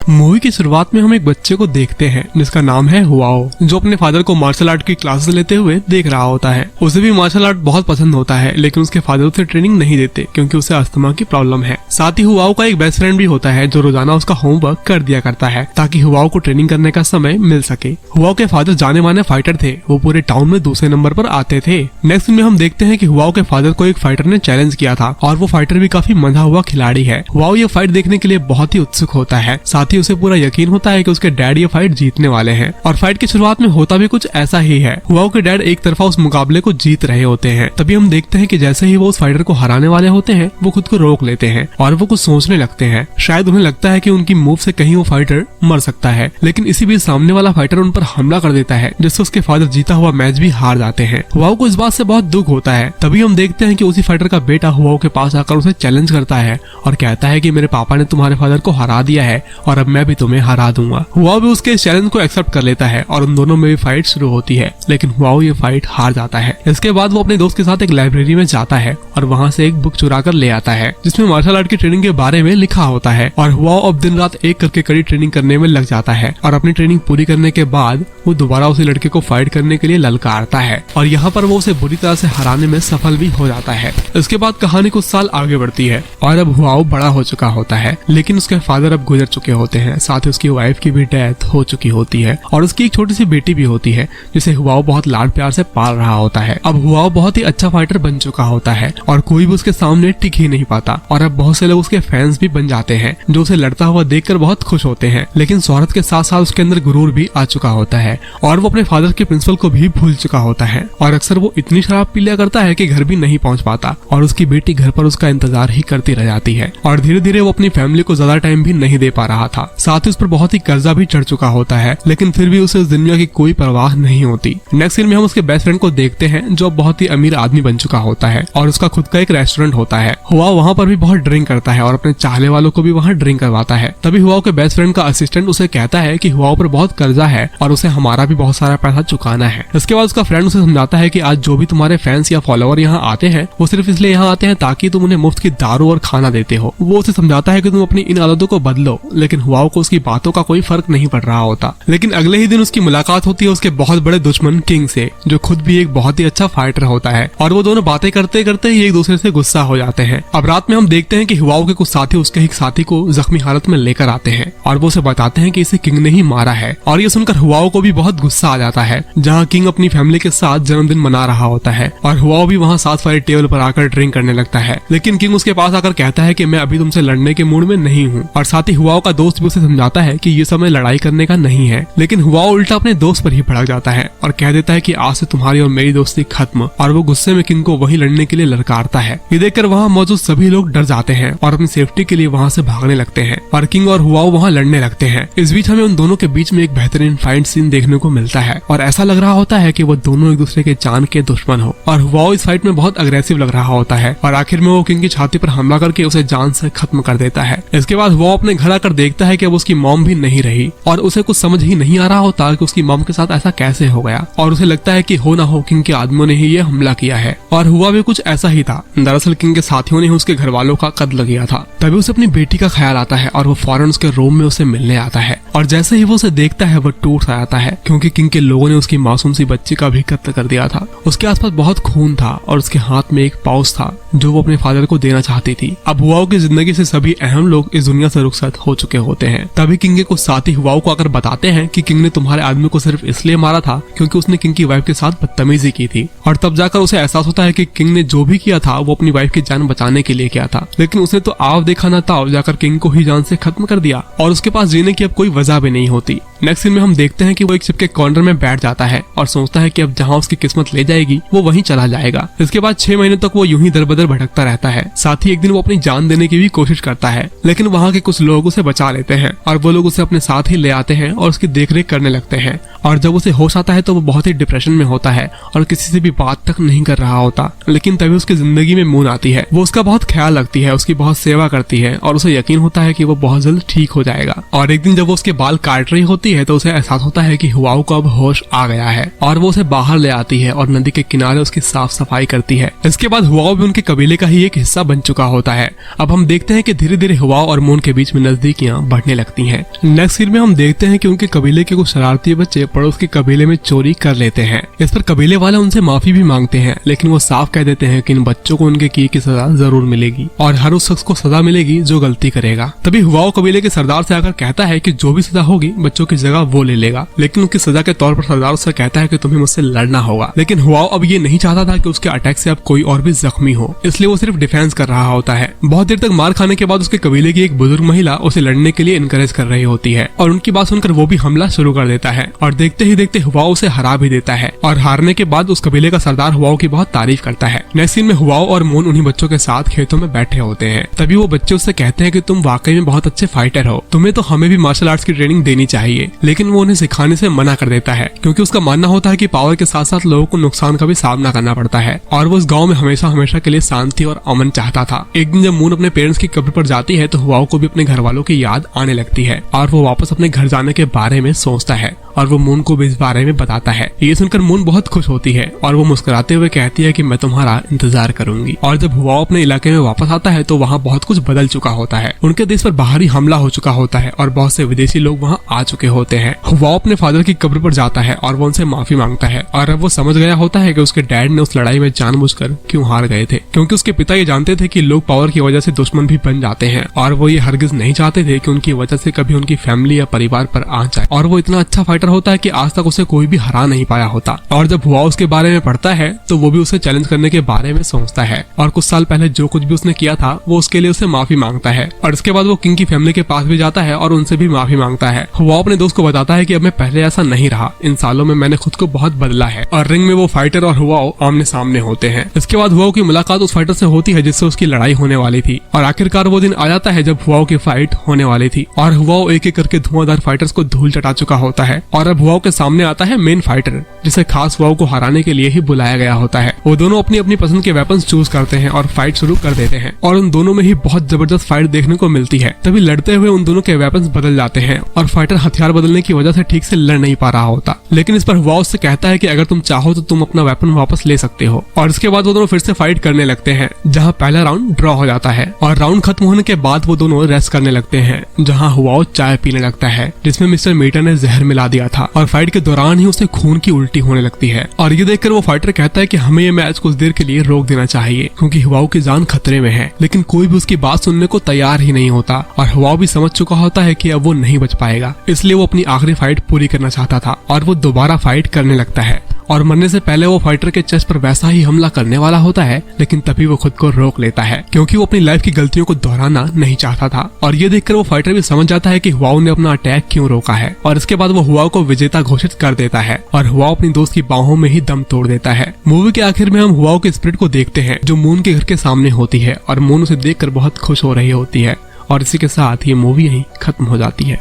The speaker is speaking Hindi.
मूवी की शुरुआत में हम एक बच्चे को देखते हैं जिसका नाम है हुआओ, जो अपने फादर को मार्शल आर्ट की क्लासेस लेते हुए देख रहा होता है। उसे भी मार्शल आर्ट बहुत पसंद होता है, लेकिन उसके फादर उसे ट्रेनिंग नहीं देते क्योंकि उसे अस्थमा की प्रॉब्लम है। साथ ही हुआओ का एक बेस्ट फ्रेंड भी होता है जो रोजाना उसका होमवर्क कर दिया करता है ताकि हुआओ को ट्रेनिंग करने का समय मिल सके। हुआओ के फादर जाने माने फाइटर थे, वो पूरे टाउन में दूसरे नंबर पर आते थे। नेक्स्ट में हम देखते हैं कि हुआओ के फादर को एक फाइटर ने चैलेंज किया था और वो फाइटर भी काफी मंधा हुआ खिलाड़ी है। हुआओ ये फाइट देखने के लिए बहुत ही उत्सुक होता है। साथ ही उसे पूरा यकीन होता है कि उसके डैड ये फाइट जीतने वाले हैं और फाइट की शुरुआत में होता भी कुछ ऐसा ही है। हुआओ के डैड एक तरफा उस मुकाबले को जीत रहे होते हैं। तभी हम देखते हैं कि जैसे ही वो उस फाइटर को हराने वाले होते हैं वो खुद को रोक लेते हैं और वो कुछ सोचने लगते हैं। शायद उन्हें लगता है कि उनकी मूव से कहीं वो फाइटर मर सकता है, लेकिन इसी बीच सामने वाला फाइटर उन पर हमला कर देता है जिससे उसके फादर जीता हुआ मैच भी हार जाते हैं। हुआओ को इस बात से बहुत दुख होता है। तभी हम देखते हैं कि उसी फाइटर का बेटा हुआओ के पास आकर उसे चैलेंज करता है और कहता है कि मेरे पापा ने तुम्हारे फादर को हरा दिया है और अब मैं भी तुम्हें हरा दूंगा। हुआओ भी उसके इस चैलेंज को एक्सेप्ट कर लेता है और उन दोनों में भी फाइट शुरू होती है, लेकिन हुआओ ये फाइट हार जाता है। इसके बाद वो अपने दोस्त के साथ एक लाइब्रेरी में जाता है और वहाँ से एक बुक चुरा कर ले आता है जिसमें मार्शल आर्ट की ट्रेनिंग के बारे में लिखा होता है। और हुआओ अब दिन रात एक करके कड़ी ट्रेनिंग करने में लग जाता है और अपनी ट्रेनिंग पूरी करने के बाद वो दोबारा उसी लड़के को फाइट करने के लिए ललकारता है और यहाँ पर वो उसे बुरी तरह से हराने में सफल भी हो जाता है। इसके बाद कहानी कुछ साल आगे बढ़ती है और अब हुआओ बड़ा हो चुका होता है, लेकिन उसके फादर अब गुजर चुके होते हैं। साथ ही उसकी वाइफ की भी डेथ हो चुकी होती है और उसकी एक छोटी सी बेटी भी होती है जिसे हुआओ बहुत लाड प्यार से पाल रहा होता है। अब हुआओ बहुत ही अच्छा फाइटर बन चुका होता है और कोई भी उसके सामने टिक ही नहीं पाता और अब बहुत से लोग उसके फैंस भी बन जाते हैं जो उसे लड़ता हुआ देखकर बहुत खुश होते हैं। लेकिन शोहरत के साथ साथ उसके अंदर गुरूर भी आ चुका होता है और वो अपने फादर के प्रिंसिपल को भी भूल चुका होता है और अक्सर वो इतनी शराब पी लिया करता है कि घर भी नहीं पहुंच पाता और उसकी बेटी घर पर उसका इंतजार ही करती रह जाती है और धीरे धीरे वो अपनी फैमिली को ज्यादा टाइम भी नहीं दे पा रहा था। साथ ही उस पर बहुत ही कर्जा भी चढ़ चुका होता है, लेकिन फिर भी उसे उस दुनिया की कोई परवाह नहीं होती। नेक्स्ट सीन में हम उसके बेस्ट फ्रेंड को देखते हैं जो बहुत ही अमीर आदमी बन चुका होता है और उसका खुद का एक रेस्टोरेंट होता है। हुआओ वहाँ पर भी बहुत ड्रिंक करता है और अपने चाहने वालों को भी वहाँ ड्रिंक करवाता है। तभी हुआओ के बेस्ट फ्रेंड का असिस्टेंट उसे कहता है कि हुआओ पर बहुत कर्जा है और उसे हमारा भी बहुत सारा पैसा चुकाना है। इसके बाद उसका फ्रेंड उसे समझाता है कि आज जो भी तुम्हारे फैंस या फॉलोअर यहाँ आते हैं वो सिर्फ इसलिए यहाँ आते हैं ताकि तुम उन्हें मुफ्त की दारू और खाना देते हो। वो उसे समझाता है कि तुम अपनी इन आदतों को बदलो, लेकिन हुआओ को उसकी बातों का कोई फर्क नहीं पड़ रहा होता। लेकिन अगले ही दिन उसकी मुलाकात होती है उसके बहुत बड़े दुश्मन किंग से, जो खुद भी एक बहुत ही अच्छा फाइटर होता है और वो दोनों बातें करते करते ही एक दूसरे से गुस्सा हो जाते हैं। अब रात में हम देखते हैं कि हुआओ के कुछ साथी उसके एक साथी को जख्मी हालत में लेकर आते हैं और वो उसे बताते हैं कि इसे किंग ने ही मारा है और ये सुनकर हुआओ को भी बहुत गुस्सा आ जाता है। जहाँ किंग अपनी फैमिली के साथ जन्मदिन मना रहा होता है और हुआओ भी वहाँ साथ वाले टेबल पर आकर ड्रिंक करने लगता है, लेकिन किंग उसके पास आकर कहता है कि मैं अभी तुमसे लड़ने के मूड में नहीं हूँ और साथ ही हुआओ का दोस्त भी उसे समझाता है कि ये समय लड़ाई करने का नहीं है। लेकिन हुआओ उल्टा अपने दोस्त पर ही भड़क जाता है और कह देता है कि आज से तुम्हारी और मेरी दोस्ती खत्म और वो गुस्से में किंग को वहीं लड़ने के लिए ललकारता है। ये देखकर वहाँ मौजूद सभी लोग डर जाते हैं और अपनी सेफ्टी के लिए वहाँ से भागने लगते हैं और किंग और हुआओ वहाँ लड़ने लगते हैं। इस बीच हमें उन दोनों के बीच में एक बेहतरीन फाइट सीन देखने को मिलता है और ऐसा लग रहा होता है कि वो दोनों एक दूसरे के जान के दुश्मन हो और हुआओ इस फाइट में बहुत अग्रेसिव लग रहा होता है और आखिर में वो किंग की छाती पर हमला करके उसे जान से खत्म कर देता है। इसके बाद वो अपने घर आकर देखता है कि अब उसकी मॉम भी नहीं रही और उसे कुछ समझ ही नहीं आ रहा होता कि उसकी मॉम के साथ ऐसा कैसे हो गया और उसे लगता है कि हो ना हो किंग के आदमियों ने ही ये हमला किया है और हुआ भी कुछ ऐसा ही था। दरअसल किंग के साथियों ने उसके घर वालों का कत्ल किया था। तभी उसे अपनी बेटी का ख्याल आता है और वो फौरन उसके रूम में उसे मिलने आता है और जैसे ही वो उसे देखता है वो टूट सा आता है क्योंकि किंग के लोगों ने उसकी मासूम सी बच्ची का भी कत्ल कर दिया था। उसके आसपास बहुत खून था और उसके हाथ में एक पाउच था जो वो अपने फादर को देना चाहती थी। अब हुआओ की जिंदगी से सभी अहम लोग इस दुनिया से रुखसत हो चुके होते हैं। तभी किंग के कुछ साथी हुआओ को आकर बताते हैं कि किंग ने तुम्हारे आदमी को सिर्फ इसलिए मारा था क्योंकि उसने किंग की वाइफ के साथ बदतमीजी की थी और तब जाकर उसे एहसास होता है कि किंग ने जो भी किया था वो अपनी वाइफ की जान बचाने के लिए किया था, लेकिन उसने तो आव देखा न ताव जाकर किंग को ही जान से खत्म कर दिया और उसके पास जीने की अब कोई वजह भी नहीं होती। नेक्स्ट सीन में हम देखते हैं कि वो एक शिप के कॉर्नर में बैठ जाता है और सोचता है कि अब जहाँ उसकी किस्मत ले जाएगी वो वहीं चला जाएगा। इसके बाद 6 महीने तक वो यूं ही दर बदर भटकता रहता है। साथ ही एक दिन वो अपनी जान देने की भी कोशिश करता है, लेकिन वहाँ के कुछ लोग उसे बचा लेते हैं और वो लोग उसे अपने साथ ही ले आते हैं और उसकी देखरेख करने लगते हैं। और जब उसे होश आता है तो वो बहुत ही डिप्रेशन में होता है और किसी से भी बात तक नहीं कर रहा होता। लेकिन तभी उसकी जिंदगी में मून आती है। वो उसका बहुत ख्याल रखती है, उसकी बहुत सेवा करती है और उसे यकीन होता है कि वो बहुत जल्द ठीक हो जाएगा। और एक दिन जब वो उसके बाल काट रही होती है तो उसे एहसास होता है कि हुआओ को अब होश आ गया है और वो उसे बाहर ले आती है और नदी के किनारे उसकी साफ सफाई करती है। इसके बाद हुआओ भी उनके कबीले का ही एक हिस्सा बन चुका होता है। अब हम देखते हैं कि धीरे धीरे हुआओ और मून के बीच में नजदीकियां बढ़ने लगती हैं। नेक्स्ट सीन में हम देखते हैं कि उनके कबीले के कुछ शरारती बच्चे पड़ोस के कबीले में चोरी कर लेते हैं। इस पर कबीले वाले उनसे माफी भी मांगते हैं, लेकिन वो साफ कह देते हैं कि इन बच्चों को उनके किए की सजा जरूर मिलेगी और हर उस शख्स को सजा मिलेगी जो गलती करेगा। तभी हुआओ कबीले के सरदार से आकर कहता है कि जो भी सजा होगी बच्चों की जगह वो ले लेगा, लेकिन उसकी सजा के तौर पर सरदार उससे कहता है कि तुम्हें मुझसे लड़ना होगा। लेकिन हुआओ अब ये नहीं चाहता था कि उसके अटैक से अब कोई और भी जख्मी हो, इसलिए वो सिर्फ डिफेंस कर रहा होता है। बहुत देर तक मार खाने के बाद उसके कबीले की एक बुजुर्ग महिला उसे लड़ने के लिए इनकरेज कर रही होती है और उनकी बात सुनकर वो भी हमला शुरू कर देता है और देखते ही देखते हुआओ उसे हरा भी देता है और हारने के बाद उस कबीले का सरदार हुआओ की बहुत तारीफ करता है। नेक्स्ट सीन में हुआओ और मून उन्हीं बच्चों के साथ खेतों में बैठे होते हैं। तभी वो बच्चे उससे कहते हैं कि तुम वाकई में बहुत अच्छे फाइटर हो, तुम्हें तो हमें भी मार्शल आर्ट्स की ट्रेनिंग देनी चाहिए। लेकिन वो उन्हें सिखाने से मना कर देता है क्योंकि उसका मानना होता है कि पावर के साथ साथ लोगों को नुकसान का भी सामना करना पड़ता है और वो इस गाँव में हमेशा हमेशा के लिए शांति और अमन चाहता था। एक दिन जब मून अपने पेरेंट्स की कब्र पर जाती है तो हुआओ को भी अपने घर वालों की याद आने लगती है और वो वापस अपने घर जाने के बारे में सोचता है और वो मून को भी इस बारे में बताता है। ये सुनकर मून बहुत खुश होती है और वो मुस्कुराते हुए कहती है कि मैं तुम्हारा इंतजार करूंगी। और जब हुआओ अपने इलाके में वापस आता है तो वहाँ बहुत कुछ बदल चुका होता है। उनके देश पर बाहरी हमला हो चुका होता है और बहुत से विदेशी लोग वहाँ आ चुके होते हैं। हुआओ अपने फादर की कब्र पर जाता है और वो उनसे माफी मांगता है और अब वो समझ गया होता है कि उसके डैड ने उस लड़ाई में जानबूझकर क्यों हार गए थे, क्योंकि उसके पिता ये जानते थे कि लोग पावर की वजह से दुश्मन भी बन जाते हैं और वो ये हरगिज नहीं चाहते थे कि उनकी वजह से कभी उनकी फैमिली या परिवार पर आ जाए। और वो इतना अच्छा फाइटर होता है कि आज तक उसे कोई भी हरा नहीं पाया होता। और जब हुआओ उसके बारे में पढ़ता है तो वो भी उसे चैलेंज करने के बारे में सोचता है और कुछ साल पहले जो कुछ भी उसने किया था वो उसके लिए उसे माफी मांगता है। और इसके बाद वो किंग की फैमिली के पास भी जाता है और उनसे भी माफी मांगता है। हुआओ अपने दोस्त को बताता है कि अब मैं पहले ऐसा नहीं रहा, इन सालों में मैंने खुद को बहुत बदला है। और रिंग में वो फाइटर और हुआओ आमने सामने होते हैं। इसके बाद हुआओ की मुलाकात उस फाइटर से होती है जिससे उसकी लड़ाई होने वाली थी और आखिरकार वो दिन आ जाता है जब हुआओ की फाइट होने वाली थी और हुआओ एक एक करके धुआंधार फाइटर्स को धूल चटा चुका होता है और अब हुआओ के सामने आता है मेन फाइटर जिसे खास हुआओ को हराने के लिए ही बुलाया गया होता है। वो दोनों अपनी अपनी पसंद के वेपन्स चूज करते हैं और फाइट शुरू कर देते हैं और उन दोनों में ही बहुत जबरदस्त फाइट देखने को मिलती है। तभी लड़ते हुए उन दोनों के वेपन्स बदल जाते हैं और फाइटर हथियार बदलने की वजह से ठीक से लड़ नहीं पा रहा होता। लेकिन इस पर हुआओ उससे कहता है कि अगर तुम चाहो तो तुम अपना वेपन वापस ले सकते हो। और इसके बाद वो दोनों फिर से फाइट करने लगते हैं जहाँ पहला राउंड ड्रॉ हो जाता है और राउंड खत्म होने के बाद वो दोनों रेस्ट करने लगते हैं जहाँ हुआओ चाय पीने लगता है जिसमें मिस्टर मीटर ने जहर मिला दिया था और फाइट के दौरान ही उसे खून की उल्टी होने लगती है। और ये देखकर वो फाइटर कहता है कि हमें ये मैच कुछ देर के लिए रोक देना चाहिए क्योंकि हुआओ की जान खतरे में है। लेकिन कोई भी उसकी बात सुनने को तैयार ही नहीं होता और हुआओ भी समझ चुका होता है कि अब वो नहीं बच पाएगा, इसलिए वो अपनी आखिरी फाइट पूरी करना चाहता था और वो दोबारा फाइट करने लगता है। और मरने से पहले वो फाइटर के चेस्ट पर वैसा ही हमला करने वाला होता है, लेकिन तभी वो खुद को रोक लेता है क्योंकि वो अपनी लाइफ की गलतियों को दोहराना नहीं चाहता था। और ये देखकर वो फाइटर भी समझ जाता है कि हुआओ ने अपना अटैक क्यों रोका है और इसके बाद वो हुआओ को विजेता घोषित कर देता है और हुआओ अपनी दोस्त की बाहों में ही दम तोड़ देता है। मूवी के आखिर में हम हुआओ के स्पिरिट को देखते हैं जो मून के घर के सामने होती है और मून उसे देखकर बहुत खुश हो रही होती है और इसी के साथ ये मूवी यहीं खत्म हो जाती है।